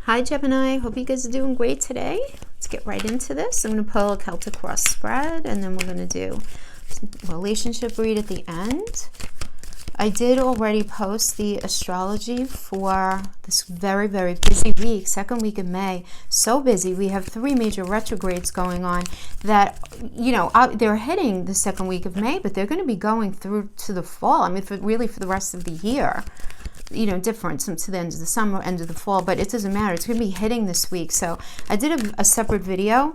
Hi Gemini, hope you guys are doing great today. Let's get right into this. I'm going to pull a Celtic cross spread and then we're going to do a relationship read at the end. I did already post the astrology for this very, very busy week, second week of May. So busy. We have 3 major retrogrades going on that, you know, they're hitting the second week of May, but they're going to be going through to the fall. I mean, for the rest of the year. You know, different to the end of the summer, end of the fall, but it doesn't matter. It's going to be hitting this week. So I did a separate video.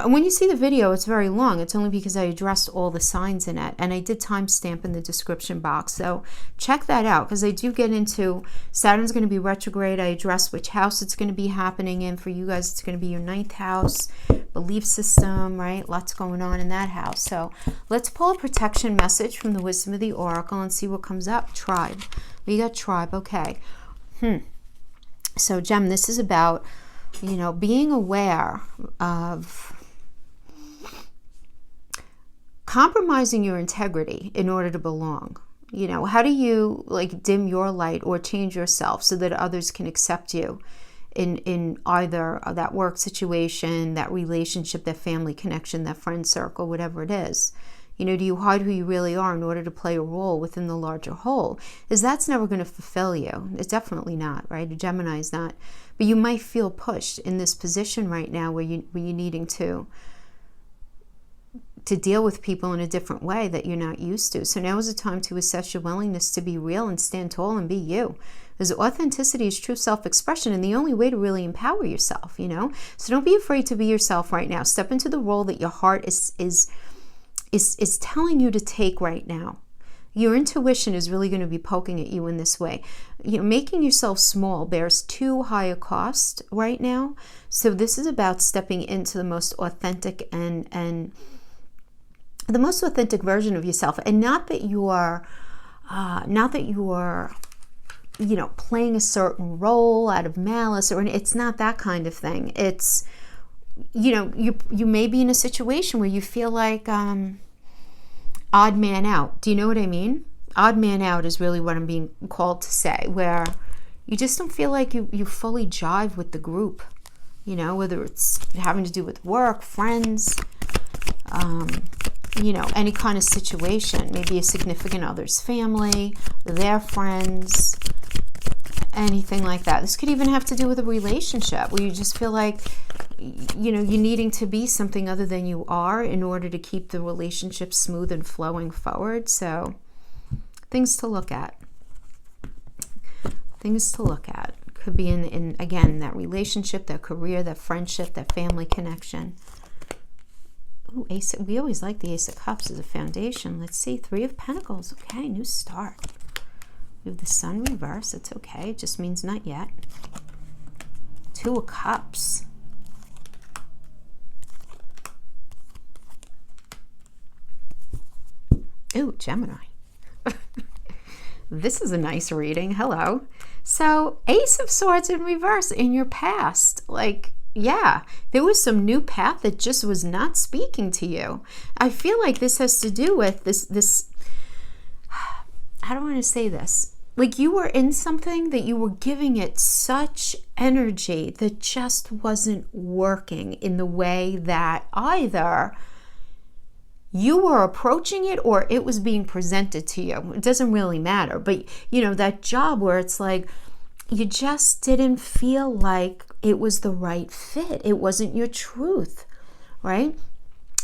When you see the video, it's very long. It's only because I addressed all the signs in it. And I did timestamp in the description box. So check that out because I do get into Saturn's going to be retrograde. I address which house it's going to be happening in. For you guys, it's going to be your 9th house, belief system, right? Lots going on in that house. So let's pull a protection message from the Wisdom of the Oracle and see what comes up. Tribe. We got tribe, okay. So, Gem, this is about, you know, being aware of compromising your integrity in order to belong. You know, how do you, like, dim your light or change yourself so that others can accept you in either that work situation, that relationship, that family connection, that friend circle, whatever it is? You know, do you hide who you really are in order to play a role within the larger whole? Because that's never going to fulfill you. It's definitely not, right? A Gemini is not. But you might feel pushed in this position right now where you're needing to deal with people in a different way that you're not used to. So now is the time to assess your willingness to be real and stand tall and be you. Because authenticity is true self-expression and the only way to really empower yourself, you know? So don't be afraid to be yourself right now. Step into the role that your heart is telling you to take right now. Your intuition is really going to be poking at you in this way. You know, making yourself small bears too high a cost right now. So this is about stepping into the most authentic and the most authentic version of yourself. And not that you are, you know, playing a certain role out of malice, or it's not that kind of thing. It's, you know, you may be in a situation where you feel like odd man out. Do you know what I mean? Odd man out is really what I'm being called to say, where you just don't feel like you fully jive with the group, you know, whether it's having to do with work, friends, you know, any kind of situation, maybe a significant other's family, their friends, anything like that. This could even have to do with a relationship where you just feel like, you know, you're needing to be something other than you are in order to keep the relationship smooth and flowing forward. So things to look at. Things to look at. Could be in again, that relationship, that career, that friendship, that family connection. Ooh, Ace. We always like the Ace of Cups as a foundation. Let's see. 3 of Pentacles. Okay, new start. We have the Sun reverse. It's okay. It just means not yet. 2 of Cups. Ooh, Gemini. This is a nice reading. Hello. So, Ace of Swords in reverse in your past. Like, yeah, there was some new path that just was not speaking to you. I feel like this has to do with this, how do I want to say this? Like you were in something that you were giving it such energy that just wasn't working in the way that either you were approaching it or it was being presented to you. It doesn't really matter. But, you know, that job where it's like you just didn't feel like it was the right fit. It wasn't your truth, right?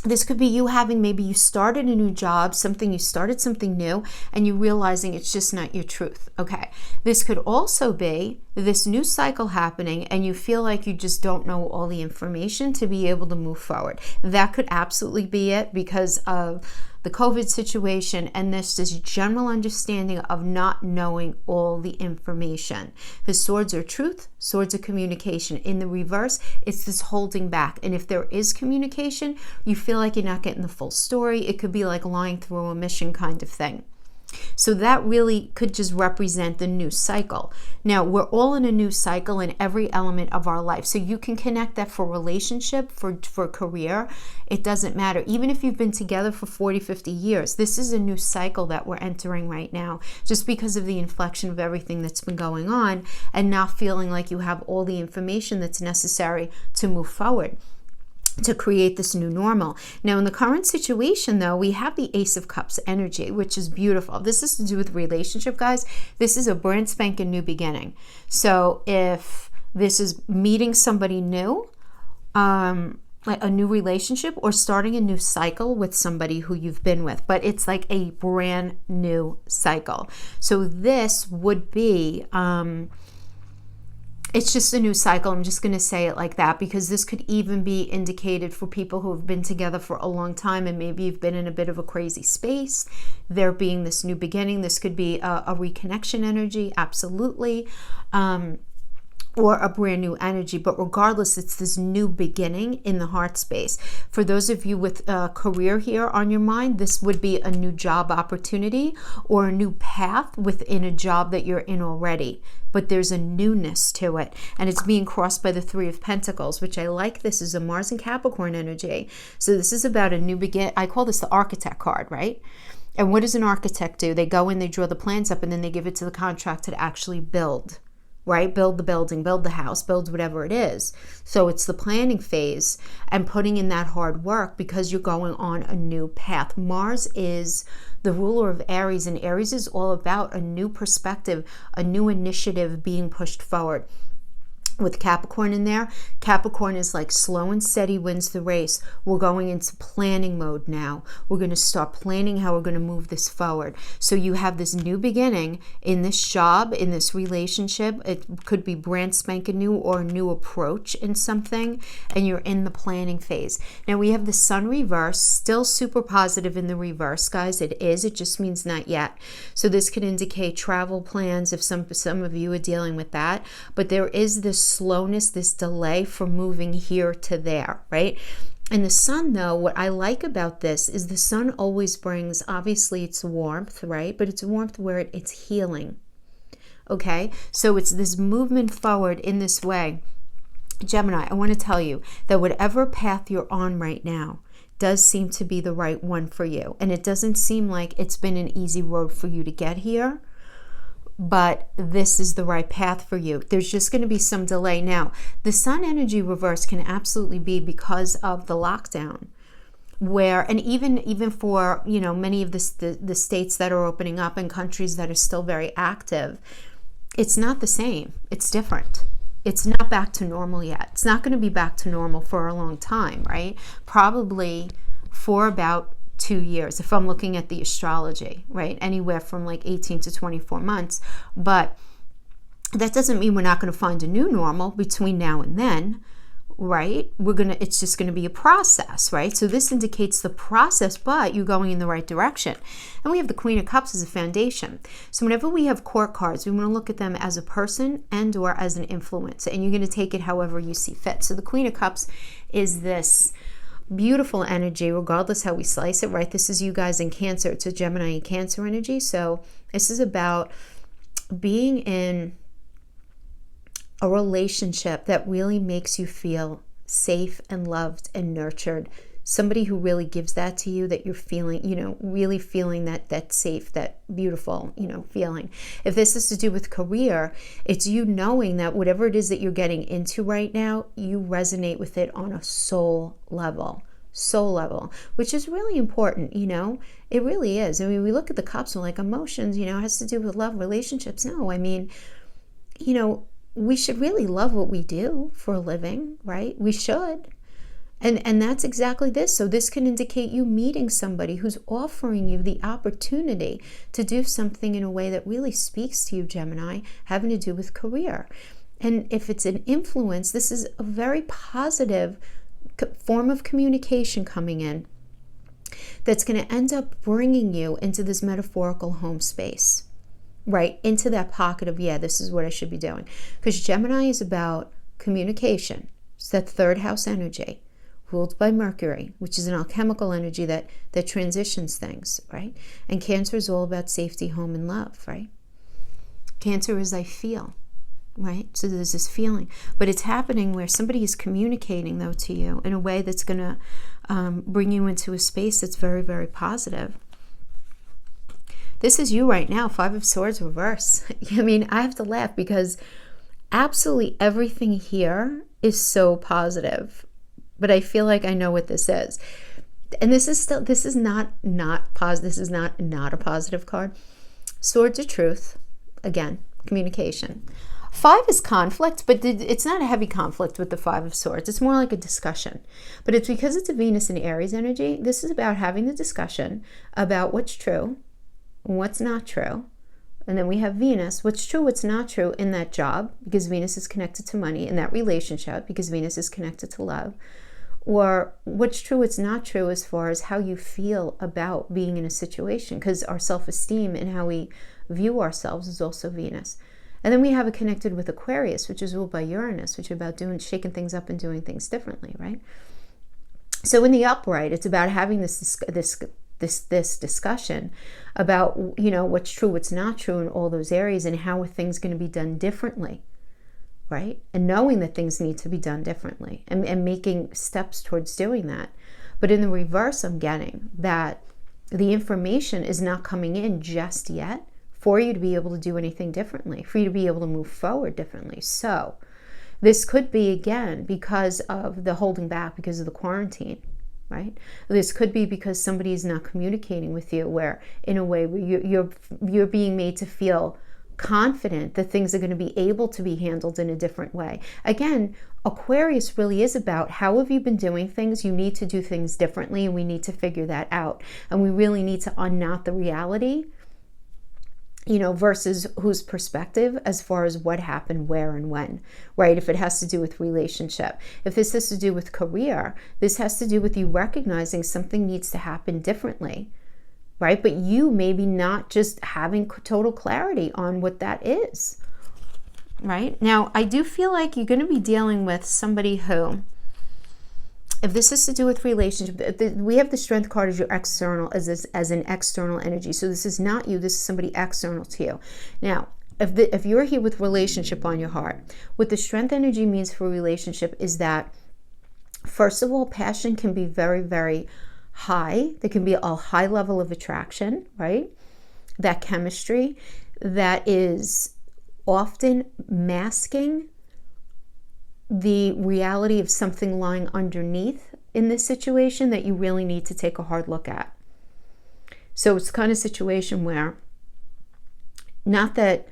This could be you having, maybe you started a new job, you started something new, and you realizing it's just not your truth. Okay. This could also be this new cycle happening and you feel like you just don't know all the information to be able to move forward. That could absolutely be it because of the COVID situation and this general understanding of not knowing all the information. The swords are truth, swords are communication. In the reverse, it's this holding back. And if there is communication, you feel like you're not getting the full story. It could be like lying through a mission kind of thing. So that really could just represent the new cycle. Now, we're all in a new cycle in every element of our life. So you can connect that for relationship, for career. It doesn't matter. Even if you've been together for 40, 50 years, this is a new cycle that we're entering right now, just because of the inflection of everything that's been going on and not feeling like you have all the information that's necessary to move forward, to create this new normal. Now, in the current situation, though, we have the Ace of Cups energy, which is beautiful. This is to do with relationship, guys. This is a brand spanking new beginning. So if this is meeting somebody new, like a new relationship, or starting a new cycle with somebody who you've been with, but it's like a brand new cycle. So this would be it's just a new cycle. I'm just going to say it like that, because this could even be indicated for people who have been together for a long time and maybe you've been in a bit of a crazy space. There being this new beginning. This could be a reconnection energy, absolutely, or a brand new energy. But regardless, it's this new beginning in the heart space. For those of you with a career here on your mind, this would be a new job opportunity or a new path within a job that you're in already. But there's a newness to it, and it's being crossed by the Three of Pentacles, which I like. This is a Mars and Capricorn energy. So this is about a new begin. I call this the architect card, right? And what does an architect do? They go in, they draw the plans up, and then they give it to the contractor to actually build, right? Build the building, build the house, build whatever it is. So it's the planning phase and putting in that hard work, because you're going on a new path. Mars is the ruler of Aries, and Aries is all about a new perspective, a new initiative being pushed forward. With Capricorn in there, Capricorn is like slow and steady wins the race. We're going into planning mode now. We're going to start planning how we're going to move this forward. So you have this new beginning in this job, in this relationship. It could be brand spanking new or a new approach in something, and you're in the planning phase. Now we have the Sun reverse, still super positive in the reverse, guys. It is. It just means not yet. So this could indicate travel plans if some of you are dealing with that. But there is this slowness, this delay from moving here to there, right? And the Sun, though, what I like about this is the Sun always brings, obviously it's warmth, right? But it's warmth where it's healing, okay? So it's this movement forward in this way. Gemini, I want to tell you that whatever path you're on right now does seem to be the right one for you. And it doesn't seem like it's been an easy road for you to get here, but this is the right path for you. There's just going to be some delay. Now, the Sun energy reverse can absolutely be because of the lockdown, where, and even for, you know, many of the states that are opening up and countries that are still very active, it's not the same. It's different. It's not back to normal yet. It's not going to be back to normal for a long time, right? Probably for about 2 years, if I'm looking at the astrology, right? Anywhere from like 18 to 24 months. But that doesn't mean we're not going to find a new normal between now and then, right? It's just going to be a process, right? So this indicates the process, but you're going in the right direction. And we have the Queen of Cups as a foundation. So whenever we have court cards, we want to look at them as a person and or as an influence, and you're going to take it however you see fit. So the Queen of Cups is this beautiful energy, regardless how we slice it, right? This is you guys in Cancer. It's a Gemini and Cancer energy. So this is about being in a relationship that really makes you feel safe and loved and nurtured. Somebody who really gives that to you, that you're feeling, you know, really feeling that safe, that beautiful, you know, feeling. If this is to do with career, it's you knowing that whatever it is that you're getting into right now, you resonate with it on a soul level, which is really important, you know, it really is. I mean, we look at the cups and like emotions, you know, it has to do with love, relationships. No, I mean, you know, we should really love what we do for a living, right? We should. And that's exactly this. So this can indicate you meeting somebody who's offering you the opportunity to do something in a way that really speaks to you, Gemini, having to do with career. And if it's an influence, this is a very positive form of communication coming in that's going to end up bringing you into this metaphorical home space, right? Into that pocket of, yeah, this is what I should be doing. Because Gemini is about communication. It's that third house energy. ruled by Mercury, which is an alchemical energy that transitions things, right? And Cancer is all about safety, home, and love, right? Cancer is I feel, right? So there's this feeling, but it's happening where somebody is communicating though to you in a way that's going to bring you into a space that's very, very positive. This is you right now, Five of Swords reverse. I mean, I have to laugh because absolutely everything here is so positive, but I feel like I know what this is. And this is not positive. This is not a positive card. Swords of Truth, again, communication. Five is conflict, but it's not a heavy conflict with the Five of Swords. It's more like a discussion. But it's because it's a Venus and Aries energy. This is about having the discussion about what's true, what's not true. And then we have Venus, what's true, what's not true in that job, because Venus is connected to money, in that relationship, because Venus is connected to love. Or what's true, what's not true as far as how you feel about being in a situation, because our self-esteem and how we view ourselves is also Venus. And then we have it connected with Aquarius, which is ruled by Uranus, which is about shaking things up and doing things differently, right? So in the upright, it's about having this discussion about, you know, what's true, what's not true in all those areas, and how are things going to be done differently, right? And knowing that things need to be done differently, and making steps towards doing that. But in the reverse, I'm getting that the information is not coming in just yet for you to be able to do anything differently, for you to be able to move forward differently. So this could be, again, because of the holding back, because of the quarantine, right? This could be because somebody is not communicating with you, where in a way where you're being made to feel confident that things are going to be able to be handled in a different way. Again, Aquarius really is about how have you been doing things? You need to do things differently, and we need to figure that out. And we really need to unknot the reality, you know, versus whose perspective as far as what happened, where, and when, right? If it has to do with relationship, if this has to do with career, this has to do with you recognizing something needs to happen differently, right? But you maybe not just having total clarity on what that is, right? Now, I do feel like you're going to be dealing with somebody who, if this has to do with relationship, we have the Strength card as your external, as an external energy. So this is not you, this is somebody external to you. Now, if you're here with relationship on your heart, what the Strength energy means for a relationship is that, first of all, passion can be very, very high. There can be a high level of attraction, right? That chemistry that is often masking the reality of something lying underneath in this situation that you really need to take a hard look at. So it's the kind of situation where not that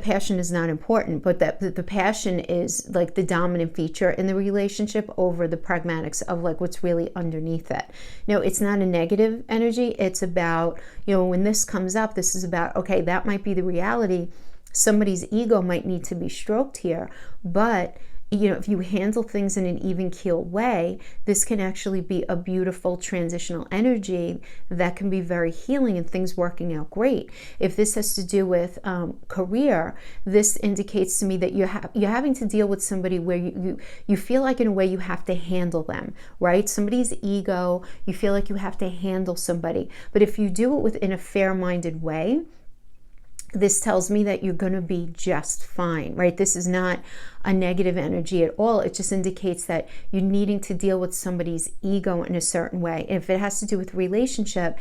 passion is not important, but that the passion is like the dominant feature in the relationship over the pragmatics of like what's really underneath it. Now, it's not a negative energy. It's about, you know, when this comes up, this is about, okay, that might be the reality. Somebody's ego might need to be stroked here, but you know, if you handle things in an even keel way, this can actually be a beautiful transitional energy that can be very healing and things working out great. If this has to do with career, this indicates to me that you're having to deal with somebody where you feel like in a way you have to handle them, right? Somebody's ego, you feel like you have to handle somebody. But if you do it within a fair-minded way, this tells me that you're going to be just fine, right? This is not a negative energy at all. It just indicates that you're needing to deal with somebody's ego in a certain way. If it has to do with relationship,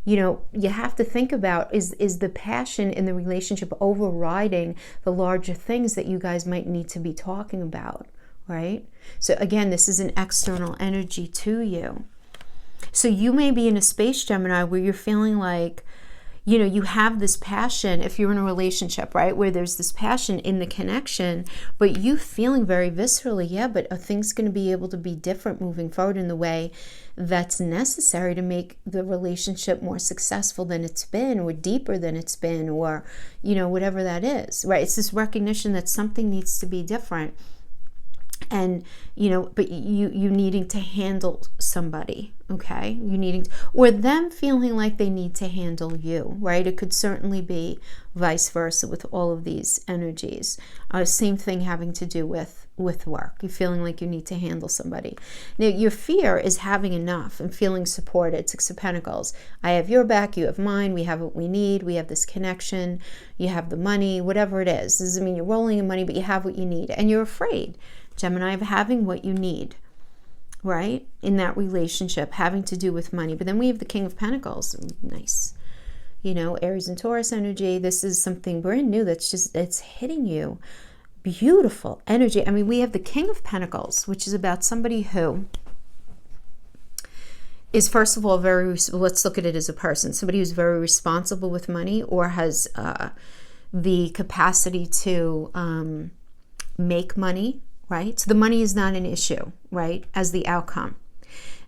you know, you have to think about, is the passion in the relationship overriding the larger things that you guys might need to be talking about, right? So again, this is an external energy to you. So you may be in a space, Gemini, where you're feeling like, you know, you have this passion if you're in a relationship, right? Where there's this passion in the connection, but you feeling very viscerally, yeah, but are things going to be able to be different moving forward in the way that's necessary to make the relationship more successful than it's been, or deeper than it's been, or, you know, whatever that is, right? It's this recognition that something needs to be different. And, you know, but you needing to handle somebody, okay? You needing to, or them feeling like they need to handle you, right? It could certainly be vice versa with all of these energies. Same thing having to do with work. You're feeling like you need to handle somebody. Now, your fear is having enough and feeling supported. Six of Pentacles. I have your back, you have mine, we have what we need, we have this connection, you have the money, whatever it is. This doesn't mean you're rolling in money, but you have what you need. And you're afraid, Gemini, of having what you need, right? In that relationship, having to do with money. But then we have the King of Pentacles. Nice. You know, Aries and Taurus energy. This is something brand new that's just, it's hitting you. Beautiful energy. I mean, we have the King of Pentacles, which is about somebody who is, first of all, let's look at it as a person. Somebody who's very responsible with money, or has the capacity to make money, right? So the money is not an issue, right, as the outcome.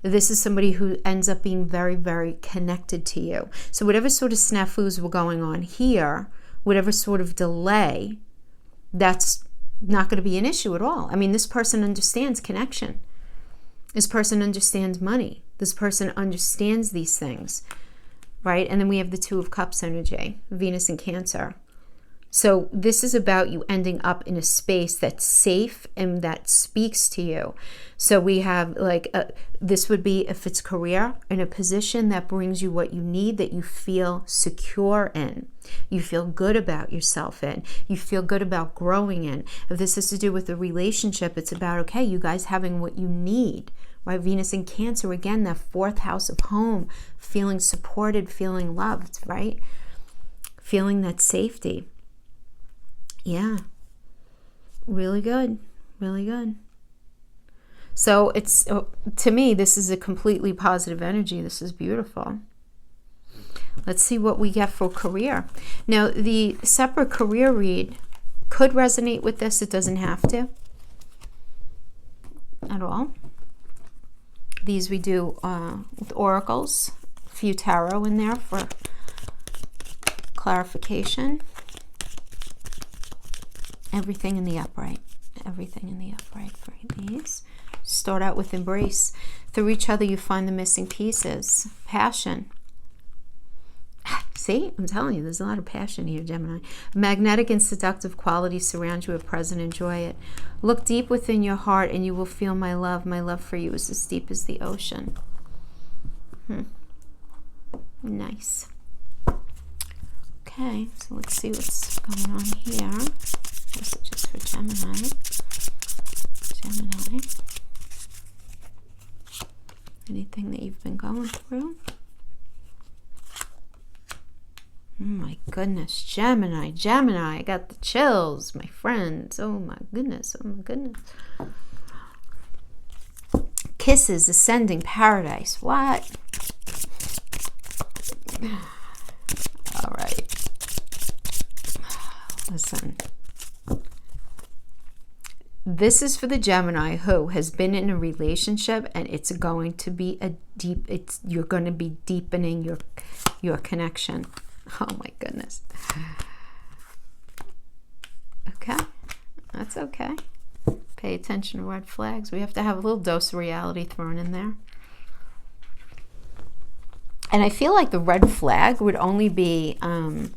This is somebody who ends up being very, very connected to you. So whatever sort of snafus were going on here, whatever sort of delay, that's not going to be an issue at all. I mean, this person understands connection. This person understands money. This person understands these things, right? And then we have the Two of Cups energy, Venus and Cancer. So this is about you ending up in a space that's safe and that speaks to you. So we have like, this would be, if it's career, in a position that brings you what you need, that you feel secure in. You feel good about yourself in. You feel good about growing in. If this has to do with a relationship, it's about, okay, you guys having what you need, right? Venus and Cancer, again, that fourth house of home, feeling supported, feeling loved, right? Feeling that safety. Yeah, really good, really good. So it's, to me, this is a completely positive energy. This is beautiful. Let's see what we get for career. Now, the separate career read could resonate with this. It doesn't have to at all. These we do with oracles, a few tarot in there for clarification. Everything in the upright. Everything in the upright for these. Start out with embrace. Through each other, you find the missing pieces. Passion. See, I'm telling you, there's a lot of passion here, Gemini. Magnetic and seductive qualities surround you at present. Enjoy it. Look deep within your heart and you will feel my love. My love for you is as deep as the ocean. Nice. Okay, so let's see what's going on here. This is just for Gemini. Gemini. Anything that you've been going through? Oh my goodness, Gemini, Gemini, I got the chills, my friends. Oh my goodness, oh my goodness. Kisses, ascending paradise. What? All right. Listen. This is for the Gemini who has been in a relationship, and it's going to be a deep, you're going to be deepening your connection. Oh my goodness. Okay. That's okay. Pay attention to red flags. We have to have a little dose of reality thrown in there. And I feel like the red flag would only be, well,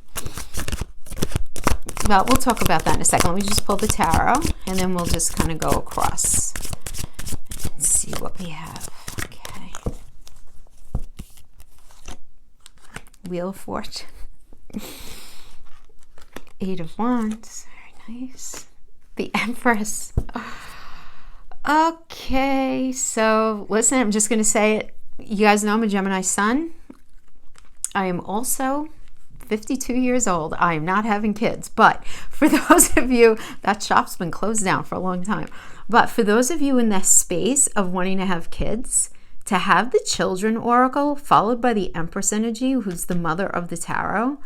we'll talk about that in a second. Let me just pull the tarot, and then we'll just kind of go across and see what we have. Okay. Wheel of Fortune. Eight of Wands. Very nice. The Empress. Okay, so listen, I'm just going to say it. You guys know I'm a Gemini sun. I am also 52 years old. I am not having kids, but for those of you, that shop's been closed down for a long time. But for those of you in that space of wanting to have kids, to have the Children Oracle followed by the Empress energy, who's the mother of the tarot,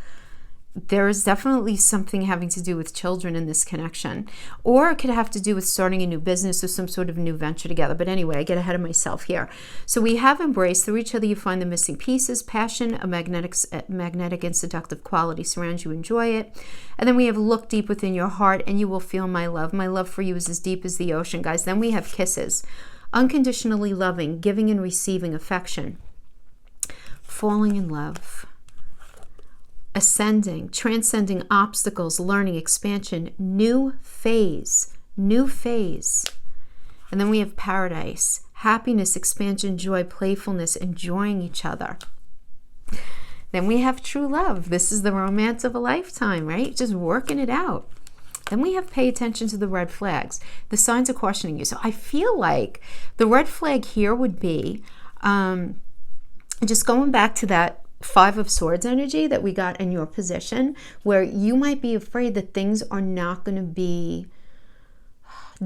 there is definitely something having to do with children in this connection, or it could have to do with starting a new business or some sort of new venture together. But anyway, I get ahead of myself here. So we have embraced. Through each other you find the missing pieces. Passion, a magnetic and seductive quality surrounds you. Enjoy it. And then we have look deep within your heart and you will feel my love. My love for you is as deep as the ocean, guys. Then we have kisses. Unconditionally loving, giving and receiving affection. Falling in love. Ascending, transcending obstacles, learning, expansion, new phase. And then we have paradise, happiness, expansion, joy, playfulness, enjoying each other. Then we have true love. This is the romance of a lifetime, right? Just working it out. Then we have pay attention to the red flags. The signs are cautioning you. So I feel like the red flag here would be just going back to that Five of Swords energy that we got in your position, where you might be afraid that things are not going to be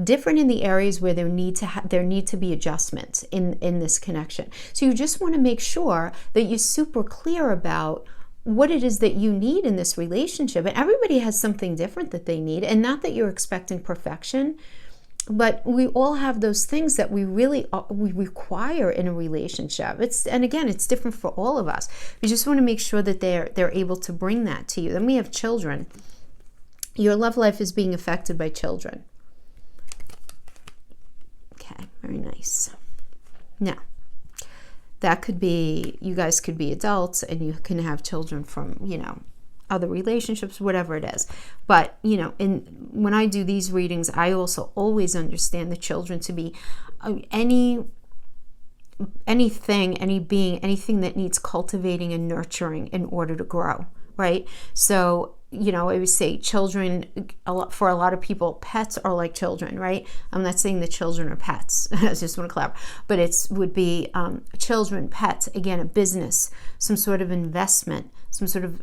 different in the areas where there need to be adjustments in this connection. So you just want to make sure that you're super clear about what it is that you need in this relationship. And everybody has something different that they need, and not that you're expecting perfection, but we all have those things that we require in a relationship. And again, it's different for all of us. You just want to make sure that they're able to bring that to you. Then we have children. Your love life is being affected by children. Okay, very nice. Now, that could be, you guys could be adults and you can have children from, other relationships, whatever it is. But, when I do these readings, I also always understand the children to be anything that needs cultivating and nurturing in order to grow, right? So, I would say children, for a lot of people, pets are like children, right? I'm not saying that children are pets. I just want to clarify. But it would be children, pets, again, a business, some sort of investment, some sort of,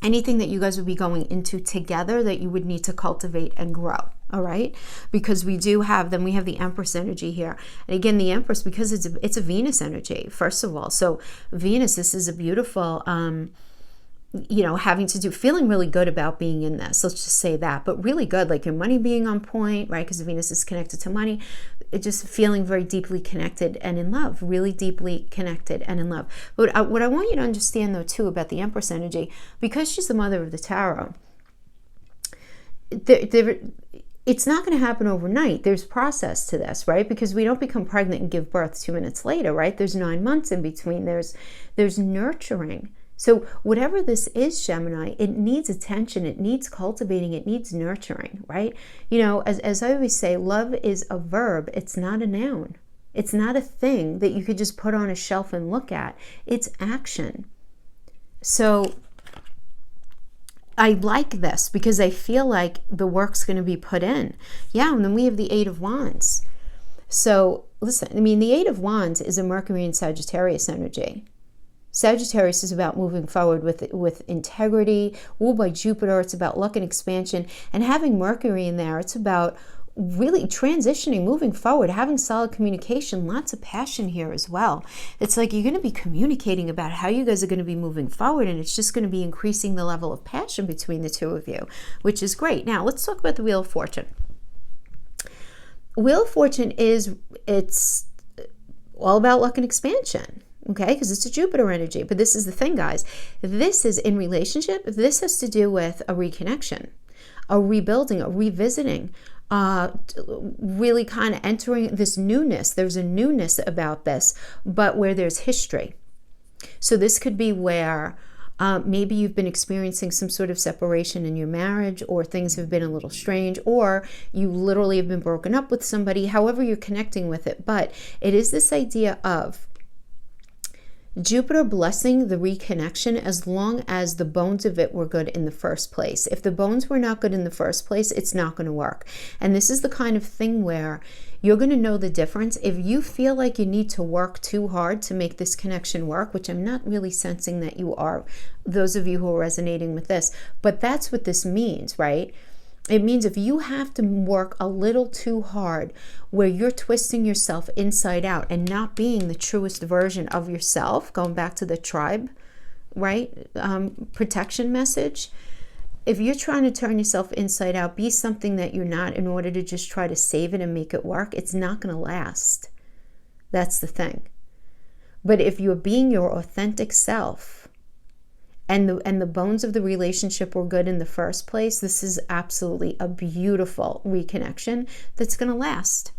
anything that you guys would be going into together that you would need to cultivate and grow. All right, because we have the Empress energy here, and again, the Empress, because it's a Venus energy, first of all. So Venus, this is a beautiful feeling really good about being in this. Let's just say that, but really good, like your money being on point, right? Because Venus is connected to money. It just feeling very deeply connected and in love, really deeply connected and in love. But what I want you to understand though too about the Empress energy, because she's the mother of the tarot, it's not going to happen overnight. There's process to this, right? Because we don't become pregnant and give birth 2 minutes later, right? There's 9 months in between. There's nurturing. So whatever this is, Gemini, it needs attention, it needs cultivating, it needs nurturing, right? As I always say, love is a verb, it's not a noun. It's not a thing that you could just put on a shelf and look at. It's action. So I like this because I feel like the work's going to be put in. Yeah, and then we have the Eight of Wands. So listen, the Eight of Wands is a Mercury and Sagittarius energy. Sagittarius is about moving forward with integrity. Ruled by Jupiter, it's about luck and expansion. And having Mercury in there, it's about really transitioning, moving forward, having solid communication, lots of passion here as well. It's like you're going to be communicating about how you guys are going to be moving forward, and it's just going to be increasing the level of passion between the two of you, which is great. Now, let's talk about the Wheel of Fortune. Wheel of Fortune it's all about luck and expansion. Okay, because it's a Jupiter energy. But this is the thing, guys. This is in relationship. This has to do with a reconnection, a rebuilding, a revisiting, really kind of entering this newness. There's a newness about this, but where there's history. So this could be where maybe you've been experiencing some sort of separation in your marriage, or things have been a little strange, or you literally have been broken up with somebody, however you're connecting with it. But it is this idea of Jupiter blessing the reconnection as long as the bones of it were good in the first place. If the bones were not good in the first place, it's not going to work. And this is the kind of thing where you're going to know the difference. If you feel like you need to work too hard to make this connection work, which I'm not really sensing that you are, those of you who are resonating with this, but that's what this means, right? It means if you have to work a little too hard, where you're twisting yourself inside out and not being the truest version of yourself, going back to the tribe right? Protection message. If you're trying to turn yourself inside out, be something that you're not in order to just try to save it and make it work, it's not going to last. That's the thing. But if you're being your authentic self, and the bones of the relationship were good in the first place, this is absolutely a beautiful reconnection that's going to last.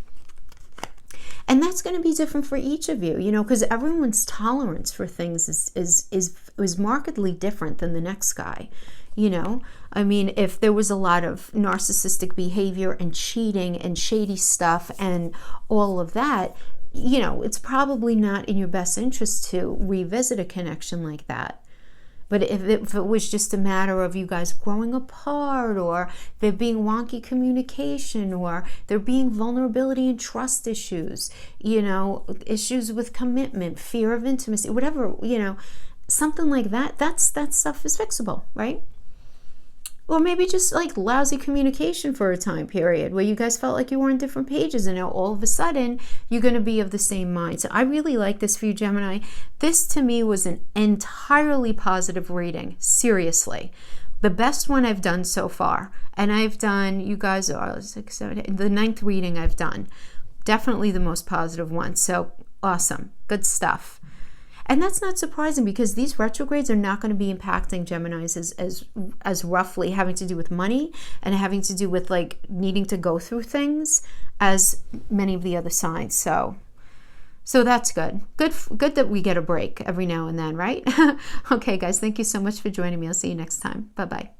And that's going to be different for each of you, you know, because everyone's tolerance for things is markedly different than the next guy. You know, I mean, if there was a lot of narcissistic behavior and cheating and shady stuff and all of that, you know, it's probably not in your best interest to revisit a connection like that. But if it was just a matter of you guys growing apart, or there being wonky communication, or there being vulnerability and trust issues, you know, issues with commitment, fear of intimacy, whatever, you know, something like that, that stuff is fixable, right? Or maybe just like lousy communication for a time period where you guys felt like you were on different pages, and now all of a sudden you're going to be of the same mind. So I really like this for you, Gemini. This to me was an entirely positive reading. Seriously. The best one I've done so far. And I've done, you guys are 6, 7, 8, the 9th reading I've done. Definitely the most positive one. So awesome. Good stuff. And that's not surprising, because these retrogrades are not going to be impacting Geminis as roughly, having to do with money and having to do with like needing to go through things as many of the other signs. So that's good. Good that we get a break every now and then, right? Okay, guys, thank you so much for joining me. I'll see you next time. Bye-bye.